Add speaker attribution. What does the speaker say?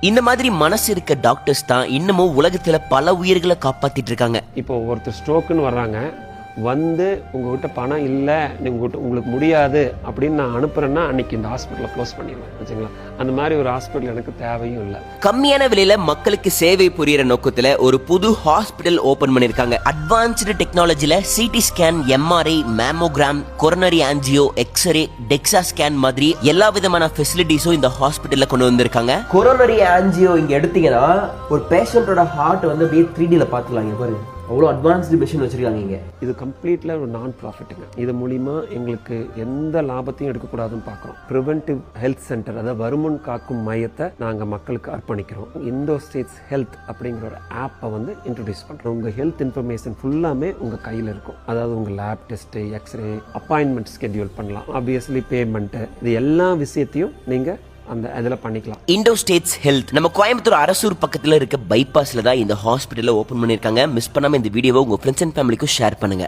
Speaker 1: இந்த மாதிரி மனசு இருக்க டாக்டர்ஸ் தான் இன்னமும் உலகத்துல பல உயிர்களை காப்பாத்திட்டு இருக்காங்க.
Speaker 2: இப்போ ஒருத்தர் ஸ்ட்ரோக்குன்னு வர்றாங்க, வந்து உங்ககிட்ட பணம் இல்லை, உங்களுக்கு முடியாது அப்படின்னு நான் அனுப்புறேன்னா அன்னைக்கு இந்த ஹாஸ்பிட்டலை க்ளோஸ் பண்ணிடுவேன் வச்சுங்களா. அந்த மாதிரி ஒரு ஹாஸ்பிட்டல் எனக்கு தேவையும் இல்லை.
Speaker 1: கம்மியான விலையில மக்களுக்கு சேவை புரியுற நோக்கத்துல ஒரு புது ஹாஸ்பிட்டல் ஓபன் பண்ணிருக்காங்க. அட்வான்ஸ்டு டெக்னாலஜில CT scan, MRI, mammogram, coronary angio, X ray, DEXA scan மாதிரி எல்லா விதமான ஃபெசிலிட்டிஸும் இந்த ஹாஸ்பிட்டல்ல கொண்டு வந்திருக்காங்க.
Speaker 3: கொரோனரி ஆன்ஜியோ இங்க எடுத்தீங்கன்னா ஒரு பேஷண்டோட ஹார்ட் வந்து அப்படியே 3Dல பார்த்துலாம். இங்க பாருங்க, அவ்வளோ அட்வான்ஸ்டு மிஷின் வச்சிருக்காங்க இங்க.
Speaker 2: இது கம்ப்ளீட்ல ஒரு நான் ப்ராஃபிட்டுங்க. இது மூலிமா எங்களுக்கு எந்த லாபத்தையும் எடுக்கக்கூடாதுன்னு பார்க்குறோம். ப்ரிவென்டிவ் ஹெல்த் சென்டர், அதாவது வருமுன் காக்கும் மையத்தை நாங்கள் மக்களுக்கு அர்ப்பணிக்கிறோம். இந்தோ ஸ்டேட்ஸ் ஹெல்த் அப்படிங்கிற ஒரு ஆப்பை வந்து இன்ட்ரடியூஸ் பண்ணுறோம். உங்கள் ஹெல்த் இன்ஃபர்மேஷன் ஃபுல்லாமே உங்கள் கையில் இருக்கும். அதாவது உங்கள் lab test, X ray, appointment schedule பண்ணலாம், ஆப்வியஸ்லி பேமெண்ட்டு, இது எல்லா விஷயத்தையும் நீங்கள் அந்த அதில் பண்ணிக்கலாம்.
Speaker 1: இண்டோ ஸ்டேட்ஸ் ஹெல்த் நம்ம கோயம்புத்தூர் அரசூர் பக்கத்துல இருக்க பைபாஸ்ல தான் இந்த ஹாஸ்பிட்டலை ஓபன் பண்ணிருக்காங்க. மிஸ் பண்ணாம இந்த வீடியோவை உங்க ஃப்ரெண்ட்ஸ் அண்ட் ஃபேமிலிக்கும் ஷேர் பண்ணுங்க.